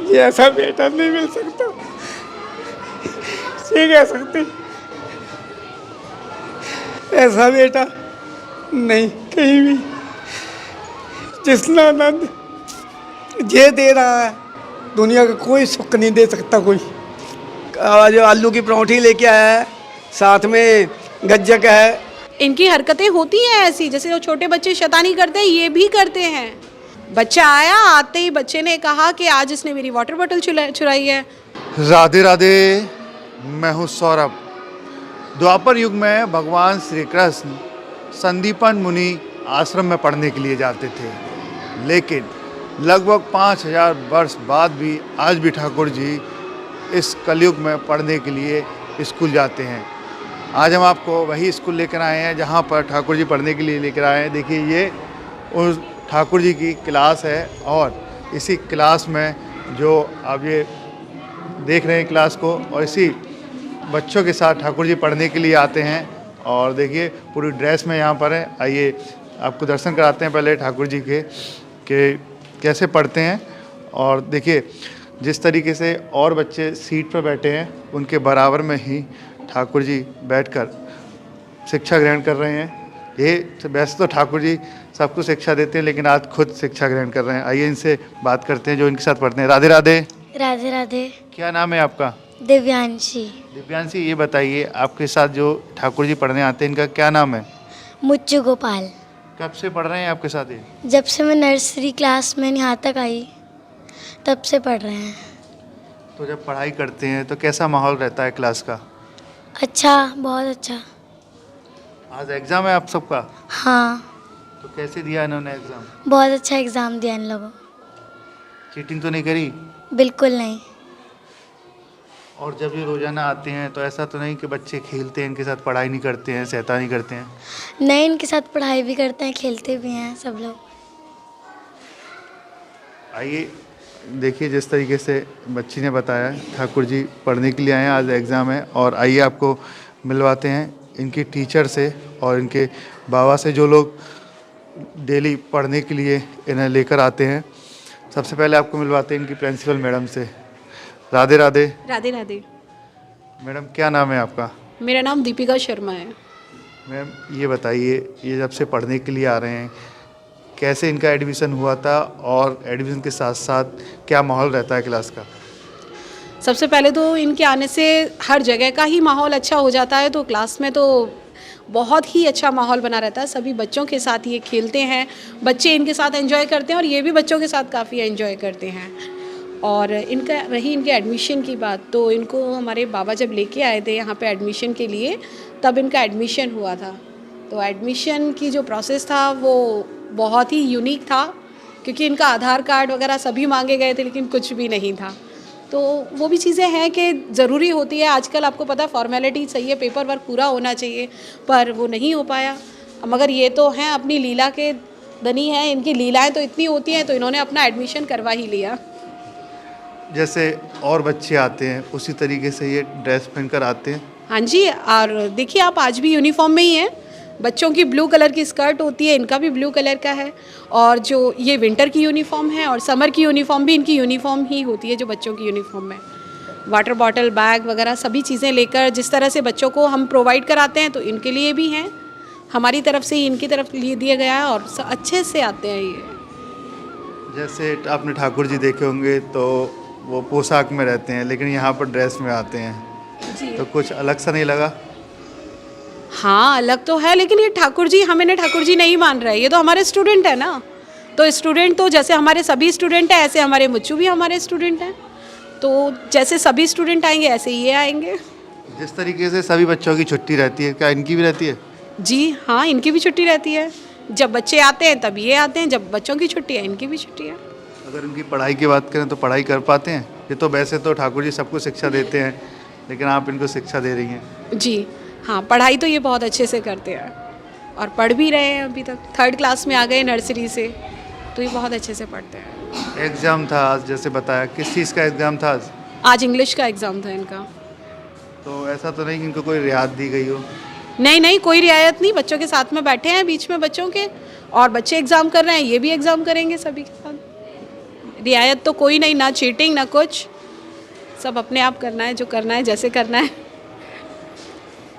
ये ऐसा बेटा नहीं मिल सकता, ये कह सकते ऐसा बेटा नहीं कहीं भी। जितना आनंद ये दे रहा है दुनिया का कोई सुख नहीं दे सकता कोई। जो आलू की पराठे लेके आया है, साथ में गज्जक है। इनकी हरकतें होती हैं ऐसी, जैसे जो छोटे बच्चे शैतानी करते हैं ये भी करते हैं। बच्चा आया, आते ही बच्चे ने कहा कि आज इसने मेरी वाटर बोतल चुराई है। राधे राधे, मैं हूँ सौरभ। द्वापर युग में भगवान श्री कृष्ण संदीपन मुनि आश्रम में पढ़ने के लिए जाते थे, लेकिन लगभग 5000 वर्ष बाद भी आज भी ठाकुर जी इस कलयुग में पढ़ने के लिए स्कूल जाते हैं। आज हम आपको वही स्कूल लेकर आए हैं जहाँ पर ठाकुर जी पढ़ने के लिए लेकर आए हैं। देखिए, ये उस ठाकुर जी की क्लास है और इसी क्लास में जो आप ये देख रहे हैं क्लास को, और इसी बच्चों के साथ ठाकुर जी पढ़ने के लिए आते हैं। और देखिए पूरी ड्रेस में यहाँ पर है। आइए आपको दर्शन कराते हैं पहले ठाकुर जी के कैसे पढ़ते हैं। और देखिए जिस तरीके से और बच्चे सीट पर बैठे हैं उनके बराबर में ही ठाकुर जी बैठकर शिक्षा ग्रहण कर रहे हैं। ये वैसे तो ठाकुर जी सबको शिक्षा देते हैं, लेकिन आज खुद शिक्षा ग्रहण कर रहे हैं। आइए इनसे बात करते हैं जो इनके साथ पढ़ते हैं। राधे राधे। राधे राधे। क्या नाम है आपका? दिव्यांशी। दिव्यांशी, ये बताइए आपके साथ जो ठाकुर जी पढ़ने आते हैं इनका क्या नाम है? मुच्चू गोपाल। कब से पढ़ रहे हैं आपके साथ ये? जब से मैं नर्सरी क्लास में यहाँ तक आई तब से पढ़ रहे हैं। तो जब पढ़ाई करते हैं तो कैसा माहौल रहता है क्लास का? अच्छा, बहुत अच्छा। आज एग्ज़ाम है आप सबका? हाँ। तो कैसे दिया इन्होंने एग्ज़ाम? बहुत अच्छा एग्ज़ाम दिया इन लोगों। चीटिंग तो नहीं करी? बिल्कुल नहीं। और जब ये रोज़ाना आते हैं तो ऐसा तो नहीं कि बच्चे खेलते हैं इनके साथ, पढ़ाई नहीं करते हैं, शैतानी करते हैं? नहीं, इनके साथ पढ़ाई भी करते हैं, खेलते भी हैं सब लोग। आइए देखिए जिस तरीके से बच्ची ने बताया, ठाकुर जी पढ़ने के लिए आए हैं, आज एग्ज़ाम है। और आइए आपको मिलवाते हैं इनकी टीचर से और इनके बाबा से, जो लोग डेली पढ़ने के लिए इन्हें लेकर आते हैं। सबसे पहले आपको मिलवाते हैं इनकी प्रिंसिपल मैडम से। राधे राधे। राधे राधे। मैडम क्या नाम है आपका? मेरा नाम दीपिका शर्मा है। मैम ये बताइए, ये जब से पढ़ने के लिए आ रहे हैं कैसे इनका एडमिशन हुआ था, और एडमिशन के साथ साथ क्या माहौल रहता है क्लास का? सबसे पहले तो इनके आने से हर जगह का ही माहौल अच्छा हो जाता है, तो क्लास में तो बहुत ही अच्छा माहौल बना रहता है। सभी बच्चों के साथ ये खेलते हैं, बच्चे इनके साथ एंजॉय करते हैं और ये भी बच्चों के साथ काफ़ी एंजॉय करते हैं। और इनका रही इनके एडमिशन की बात, तो इनको हमारे बाबा जब लेके आए थे यहाँ पे एडमिशन के लिए, तब इनका एडमिशन हुआ था। तो एडमिशन की जो प्रोसेस था वो बहुत ही यूनिक था, क्योंकि इनका आधार कार्ड वगैरह सभी मांगे गए थे लेकिन कुछ भी नहीं था। तो वो भी चीज़ें हैं कि ज़रूरी होती है, आजकल आपको पता है फॉर्मेलिटी चाहिए, पेपर वर्क पूरा होना चाहिए, पर वो नहीं हो पाया। मगर ये तो हैं अपनी लीला के धनी हैं, इनकी लीलाएं तो इतनी होती हैं, तो इन्होंने अपना एडमिशन करवा ही लिया। जैसे और बच्चे आते हैं उसी तरीके से ये ड्रेस पहनकर आते हैं? हाँ जी, और देखिए आप आज भी यूनिफॉर्म में ही हैं। बच्चों की ब्लू कलर की स्कर्ट होती है, इनका भी ब्लू कलर का है। और जो ये विंटर की यूनिफॉर्म है और समर की यूनिफॉर्म भी इनकी यूनिफॉर्म ही होती है, जो बच्चों की यूनिफॉर्म है। वाटर बॉटल, बैग वगैरह सभी चीज़ें लेकर जिस तरह से बच्चों को हम प्रोवाइड कराते हैं, तो इनके लिए भी हैं, हमारी तरफ से ही इनकी तरफ लिए दिया गया है और अच्छे से आते हैं ये। जैसे आपने ठाकुर जी देखे होंगे तो वो पोशाक में रहते हैं, लेकिन यहाँ पर ड्रेस में आते हैं जी। तो कुछ अलग सा नहीं लगा? हाँ, अलग तो है, लेकिन ये ठाकुर जी, हम इन्हें ठाकुर जी नहीं मान रहे, ये तो हमारे स्टूडेंट है ना। तो स्टूडेंट तो जैसे हमारे सभी स्टूडेंट हैं, ऐसे हमारे मुच्चू भी हमारे स्टूडेंट हैं। तो जैसे सभी स्टूडेंट आएंगे ऐसे ही ये आएंगे। जिस तरीके से सभी बच्चों की छुट्टी रहती है, क्या इनकी भी रहती है? जी हाँ, इनकी भी छुट्टी रहती है। जब बच्चे आते हैं तब ये आते हैं, जब बच्चों की छुट्टी है इनकी भी छुट्टी है। अगर इनकी पढ़ाई की बात करें तो पढ़ाई कर पाते हैं? ये तो वैसे तो ठाकुर जी सबको शिक्षा देते हैं, लेकिन आप इनको शिक्षा दे रही हैं। जी हाँ, पढ़ाई तो ये बहुत अच्छे से करते हैं और पढ़ भी रहे हैं। अभी तक 3rd क्लास में आ गए नर्सरी से, तो ये बहुत अच्छे से पढ़ते हैं। एग्ज़ाम था आज, जैसे बताया, किस चीज़ का एग्ज़ाम था आज? आज इंग्लिश का एग्ज़ाम था इनका। तो ऐसा तो नहीं कि इनको कोई रियायत दी गई हो? नहीं नहीं, कोई रियायत नहीं, बच्चों के साथ में बैठे हैं बीच में बच्चों के, और बच्चे एग्ज़ाम कर रहे हैं, ये भी एग्ज़ाम करेंगे सभी के साथ। रियायत तो कोई नहीं, ना चीटिंग ना कुछ, सब अपने आप करना है, जो करना है जैसे करना है।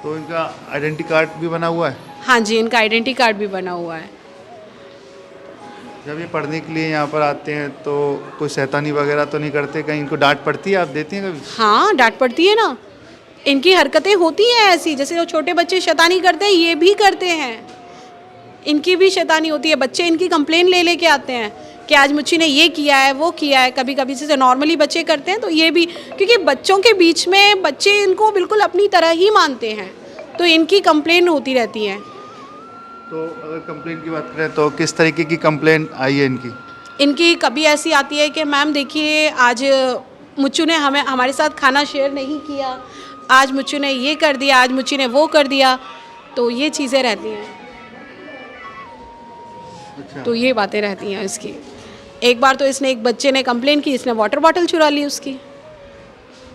तो इनका आइडेंटिटी कार्ड भी बना हुआ है? हाँ जी, इनका आइडेंटिटी कार्ड भी बना हुआ है। जब ये पढ़ने के लिए यहाँ पर आते हैं तो कोई शैतानी वगैरह तो नहीं करते? कहीं इनको डांट पड़ती है? आप देती हैं कभी? हाँ, डांट पड़ती है ना। इनकी हरकतें होती हैं ऐसी, जैसे जो छोटे बच्चे शैतानी करते हैं ये भी करते हैं, इनकी भी शैतानी होती है। बच्चे इनकी कंप्लेन ले लेके आते हैं कि आज मुच्ची ने ये किया है वो किया है। कभी कभी जैसे नॉर्मली बच्चे करते हैं तो ये भी, क्योंकि बच्चों के बीच में बच्चे इनको बिल्कुल अपनी तरह ही मानते हैं, तो इनकी कंप्लेन होती रहती है। तो अगर कंप्लेन की बात करें तो किस तरीके की कंप्लेन आई है इनकी? इनकी कभी ऐसी आती है कि मैम देखिए आज मुच्चू ने हमारे साथ खाना शेयर नहीं किया, आज मुच्चू ने ये कर दिया, आज मुच्ची ने वो कर दिया, तो ये चीज़ें रहती हैं। अच्छा। तो ये बातें रहती हैं इसकी। एक बार तो इसने, एक बच्चे ने कंप्लेन की, इसने वाटर बॉटल चुरा ली उसकी।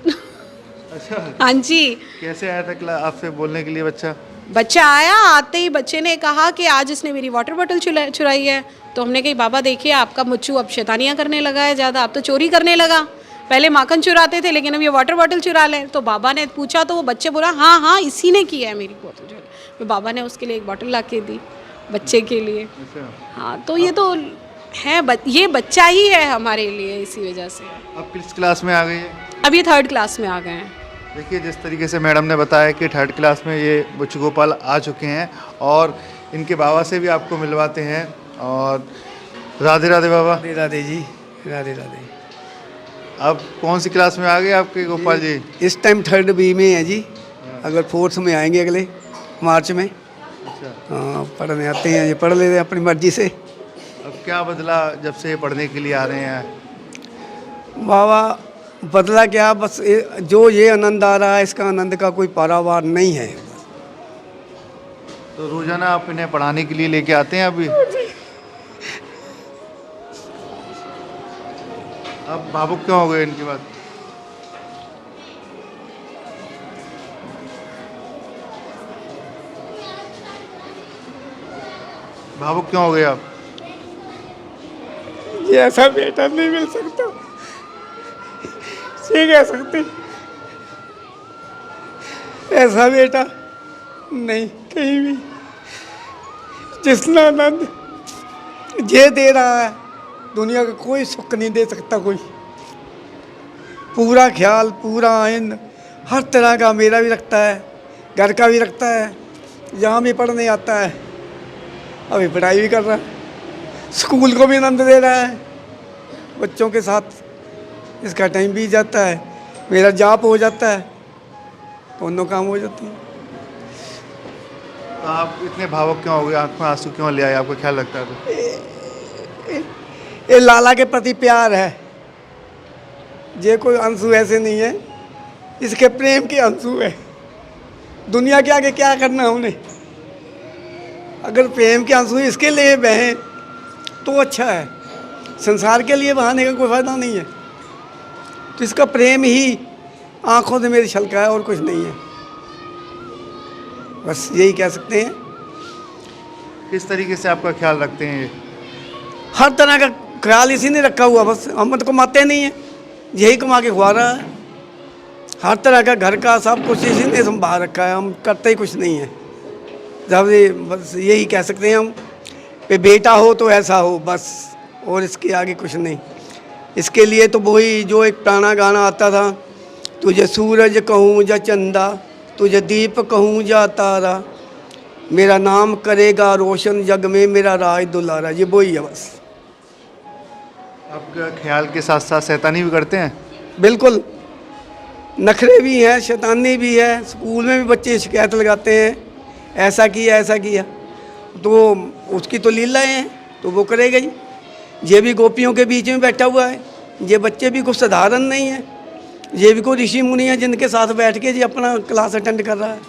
अच्छा, हाँ जी। कैसे आया था आपसे बोलने के लिए बच्चा? बच्चा आया, आते ही बच्चे ने कहा कि आज इसने मेरी वाटर बॉटल चुराई है। तो हमने कही बाबा देखिए आपका मुच्चू अब शैतानियाँ करने लगा है ज़्यादा, अब तो चोरी करने लगा, पहले माखन चुराते थे लेकिन अब ये वाटर बॉटल चुरा लें। तो बाबा ने पूछा तो वो बच्चे बोला हाँ हाँ इसी ने किया है मेरी बोतल चोरी। तो बाबा ने उसके लिए एक बॉटल ला के दी बच्चे के लिए। अच्छा। हाँ, तो ये तो है ये बच्चा ही है हमारे लिए, इसी वजह से। अब किस क्लास में आ गई है? अब ये 3rd क्लास में आ गए हैं। देखिए जिस तरीके से मैडम ने बताया कि 3rd क्लास में ये बुच्चू गोपाल आ चुके हैं और इनके बाबा से भी आपको मिलवाते हैं। और राधे राधे बाबा। राधे राधे जी, राधे राधे। अब कौन सी क्लास में आ गए आपके गोपाल जी? इस टाइम 3rd B में है जी, अगर 4th में आएंगे अगले मार्च में। अच्छा। हाँ, पढ़ने आते हैं, ये पढ़ लेते हैं अपनी मर्जी से। अब क्या बदला जब से ये पढ़ने के लिए आ रहे हैं? बाबा बदला क्या, बस जो ये आनंद आ रहा है इसका आनंद का कोई पारावार नहीं है। तो रोजाना आप इन्हें पढ़ाने के लिए लेके आते हैं अभी? अब भावुक क्यों हो गए इनकी बात? भावुक क्यों हो गए आप? ये ऐसा बेटा नहीं मिल सकता, ये कह सकते, ऐसा बेटा नहीं कहीं भी, जितना आनंद ये दे रहा है दुनिया का कोई सुख नहीं दे सकता कोई। पूरा ख्याल, पूरा आयन हर तरह का मेरा भी रखता है, घर का भी रखता है, यहाँ भी पढ़ने आता है, अभी पढ़ाई भी कर रहा है, स्कूल को भी आनंद दे रहा है, बच्चों के साथ इसका टाइम बीत जाता है, मेरा जॉब हो जाता है, दोनों काम हो जाते हैं। तो आप इतने भावुक क्यों हो गए? आंख में आंसू क्यों ले आए? आपको ख्याल लगता है तो? ये लाला के प्रति प्यार है, ये कोई आंसू ऐसे नहीं है, इसके प्रेम के आंसू है। दुनिया के आगे क्या करना उन्हें, अगर प्रेम के आंसू इसके लिए बहें तो अच्छा है, संसार के लिए बहाने का कोई फायदा नहीं है। तो इसका प्रेम ही आंखों से मेरी छलका है और कुछ नहीं है, बस यही कह सकते हैं। किस तरीके से आपका ख्याल रखते हैं ये? हर तरह का ख्याल इसी ने रखा हुआ, बस हम तो कमाते नहीं हैं, यही कमा के खुआ रहा है। हर तरह का घर का सब कुछ इसी ने संभाल रखा है, हम करते ही कुछ नहीं है। जब ये बस यही कह सकते हैं हम कि बेटा हो तो ऐसा हो बस, और इसके आगे कुछ नहीं। इसके लिए तो वही जो एक पुराना गाना आता था, तुझे सूरज कहूँ या चंदा, तुझे दीप कहूँ या तारा, मेरा नाम करेगा रोशन जग में, मेरा राज दुलारा, ये वही है बस। आपका ख्याल के साथ साथ शैतानी भी करते हैं? बिल्कुल, नखरे भी हैं, शैतानी भी है। स्कूल में भी बच्चे शिकायत लगाते हैं ऐसा किया, तो उसकी तो लीलाएं हैं तो वो करेगा ही। ये भी गोपियों के बीच में बैठा हुआ है, ये बच्चे भी कुछ साधारण नहीं है, ये भी कोई ऋषि मुनि है जिनके साथ बैठ के ये अपना क्लास अटेंड कर रहा है,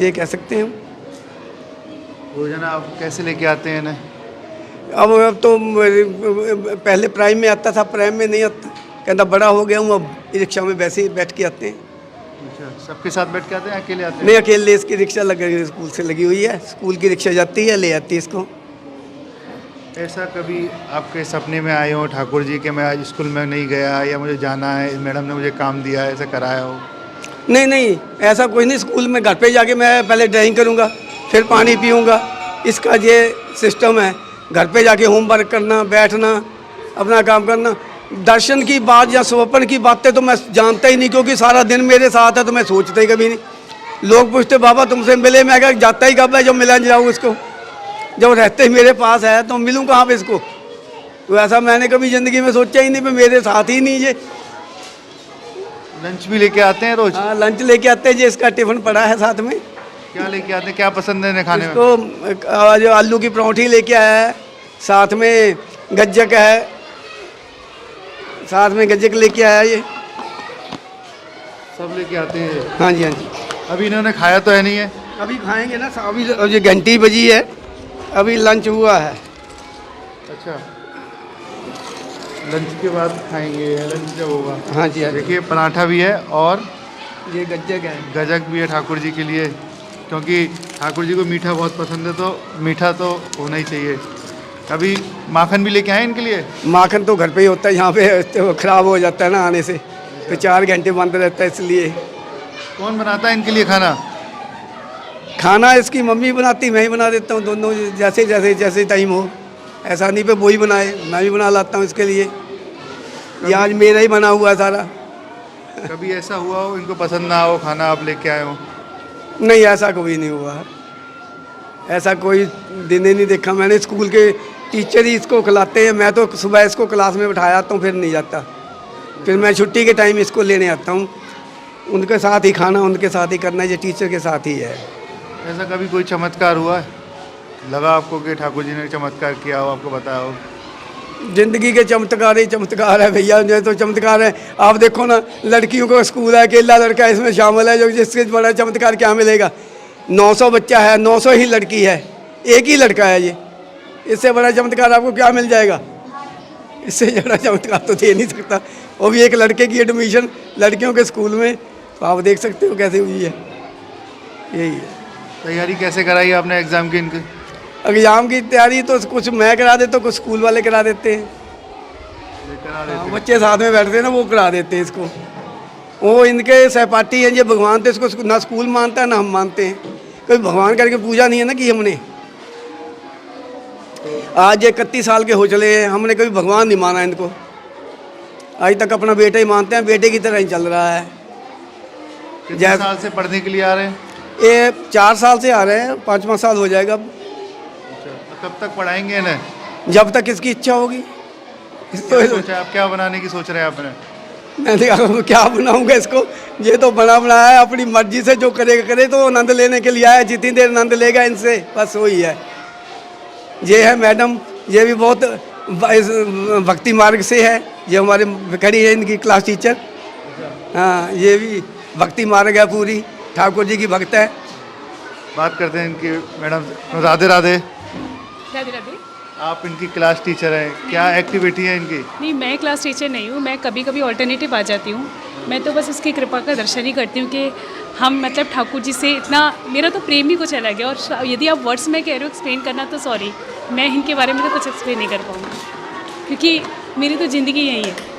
ये कह सकते हैं हम। रोजाना आप कैसे लेके आते हैं इन्हें? अब तो पहले प्राइम में आता था, प्राइम में नहीं आता, कहता बड़ा हो गया हूँ, अब रिक्शा में वैसे ही बैठ के आते हैं। अच्छा, सबके साथ बैठ के आते हैं अकेले आते हैं? नहीं, अकेले, इसकी रिक्शा लगी स्कूल से लगी हुई है, स्कूल की रिक्शा जाती है ले आती है इसको। ऐसा कभी आपके सपने में आए हो ठाकुर जी के मैं आज स्कूल में नहीं गया या मुझे जाना है, मैडम ने मुझे काम दिया है, ऐसा कराया हो? नहीं नहीं, ऐसा कोई नहीं। स्कूल में घर पे जाके मैं पहले ड्राइंग करूँगा, फिर पानी पीऊँगा, इसका ये सिस्टम है। घर पे जाके होमवर्क करना, बैठना, अपना काम करना। दर्शन की बात या स्वप्न की बातें तो मैं जानता ही नहीं, क्योंकि सारा दिन मेरे साथ है तो मैं सोचता ही कभी नहीं। लोग पूछते बाबा तुमसे मिले, मैं क्या जाता ही कब है, जब मिला जाऊँ उसको। जब रहते ही मेरे पास है तो मिलूँ कहाँ पे इसको। तो ऐसा मैंने कभी ज़िंदगी में सोचा ही नहीं, पे मेरे साथ ही नहीं ये। लंच भी लेके आते हैं रोज? हाँ, लंच लेके आते हैं जी, इसका टिफ़िन पड़ा है साथ में। क्या लेके आते हैं, क्या पसंद है इन्हें खाने में? इसको जो आलू की पराठे लेके आया है, साथ में गज्जक है, साथ में गज्जक लेके आया है ये। सब लेके आते हैं? हाँ जी, हाँ जी। अभी इन्होंने खाया तो है नहीं है? अभी खाएंगे ना, अभी ये घंटी बजी है, अभी लंच हुआ है। अच्छा, लंच के बाद खाएंगे, लंच जब होगा। हाँ जी, हाँ जी। देखिए पराठा भी है और ये गज्जक है। गजक भी है ठाकुर जी के लिए, क्योंकि ठाकुर जी को मीठा बहुत पसंद है, तो मीठा तो होना ही चाहिए। अभी माखन भी लेके आए इनके लिए? माखन तो घर पे ही होता है, यहाँ पे तो ख़राब हो जाता है ना आने से, तो 4 घंटे बंद रहता है, इसलिए। कौन बनाता है इनके लिए खाना? खाना इसकी मम्मी बनाती, मैं ही बना देता हूँ, दोनों जैसे जैसे जैसे टाइम हो। ऐसा नहीं पे वो ही बनाए, मैं भी बना लाता हूँ इसके लिए। ये आज मेरा ही बना हुआ है सारा। कभी ऐसा हुआ हो इनको पसंद ना हो खाना, आप लेके आए हो? नहीं, ऐसा कभी नहीं हुआ है। ऐसा कोई दिन ही नहीं देखा मैंने। स्कूल के टीचर ही इसको खिलाते हैं, मैं तो सुबह इसको क्लास में बिठाया आता हूँ, फिर नहीं जाता। फिर मैं छुट्टी के टाइम इसको लेने आता हूँ। उनके साथ ही खाना, उनके साथ ही करना, ये टीचर के साथ ही है। ऐसा कभी कोई चमत्कार हुआ है, लगा आपको कि ठाकुर जी ने चमत्कार किया हो, आपको बताया हो? ज़िंदगी के चमत्कार ही चमत्कार है भैया, जो तो चमत्कार है। आप देखो ना, लड़कियों को स्कूल है, अकेला लड़का इसमें शामिल है, जो जिससे बड़ा चमत्कार क्या मिलेगा। 900 बच्चा है, 900 ही लड़की है, एक ही लड़का है ये। इससे बड़ा चमत्कार आपको क्या मिल जाएगा? इससे बड़ा चमत्कार तो दे नहीं सकता। वो भी एक लड़के की एडमिशन लड़कियों के स्कूल में, तो आप देख सकते हो कैसे हुई है। यही है। तैयारी कैसे कराई आपने एग्ज़ाम की इनकी? एग्ज़ाम की तैयारी तो कुछ मैं करा देता हूँ, कुछ स्कूल वाले करा देते हैं। हाँ, बच्चे साथ में बैठते हैं ना, वो करा देते हैं इसको। वो इनके सहपाठी हैं, ये भगवान, तो इसको ना स्कूल मानता है ना हम मानते हैं। कोई भगवान करके पूजा नहीं है ना कि हमने। आज ये 31 साल के हो चले हैं, हमने कभी भगवान नहीं माना इनको। आज तक अपना बेटा ही मानते हैं, बेटे की तरह ही चल रहा है। कितने साल से पढ़ने के लिए आ रहे हैं? ये 4 साल से आ रहे हैं, 5वां साल हो जाएगा अब। तो कब तक पढ़ाएंगे इन्हें? जब तक इसकी इच्छा होगी। क्या सोचा आप, क्या बनाने की सोच रहे हैं आपने? मैंने कहा क्या बनाऊंगा इसको, ये तो बना बनाया है, अपनी मर्जी से जो करेगा करे, तो आनंद लेने के लिए आया। जितनी देर आनंद लेगा इनसे, बस वही है। ये है मैडम, ये भी बहुत भक्ति मार्ग से है, ये हमारे खड़ी है इनकी क्लास टीचर। हाँ, ये भी भक्ति मार्ग है, पूरी ठाकुर जी की भक्त है। बात करते हैं इनकी मैडम से। राधे राधे। राधे राधे। आप इनकी क्लास टीचर हैं, क्या एक्टिविटी है इनकी? नहीं, मैं क्लास टीचर नहीं हूँ, मैं कभी कभी ऑल्टरनेटिव आ जाती हूँ। मैं तो बस उसकी कृपा का दर्शन ही करती हूँ कि हम मतलब ठाकुर जी से इतना, मेरा तो प्रेम ही कुछ अलग है। और यदि आप वर्ड्स में कह रहे हो एक्सप्लेन करना, तो सॉरी, मैं इनके बारे में तो कुछ एक्सप्लेन नहीं कर पाऊँगी, क्योंकि मेरी तो ज़िंदगी यही है।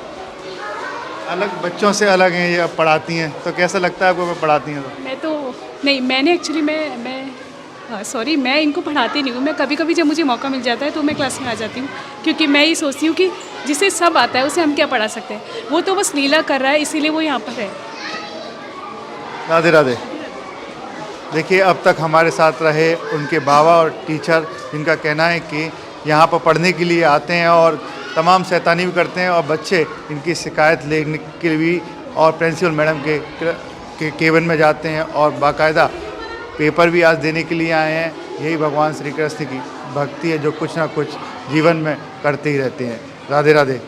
अलग बच्चों से अलग हैं ये, अब पढ़ाती हैं तो कैसा लगता है आपको पढ़ाती हैं तो? मैं तो नहीं, मैंने एक्चुअली सॉरी, मैं इनको पढ़ाती नहीं हूँ। मैं कभी कभी जब मुझे मौका मिल जाता है तो मैं क्लास में आ जाती हूँ, क्योंकि मैं ये सोचती हूँ कि जिसे सब आता है उसे हम क्या पढ़ा सकते हैं। वो तो बस लीला कर रहा है, इसीलिए वो यहाँ पर है। राधे राधे। देखिए, अब तक हमारे साथ रहे उनके बाबा और टीचर, जिनका कहना है कि यहाँ पर पढ़ने के लिए आते हैं और तमाम शैतानी भी करते हैं, और बच्चे इनकी शिकायत लेने के लिए भी और प्रिंसिपल मैडम के केबिन में जाते हैं और बाकायदा पेपर भी आज देने के लिए आए हैं। यही भगवान श्री कृष्ण की भक्ति है, जो कुछ ना कुछ जीवन में करते ही रहते हैं। राधे राधे।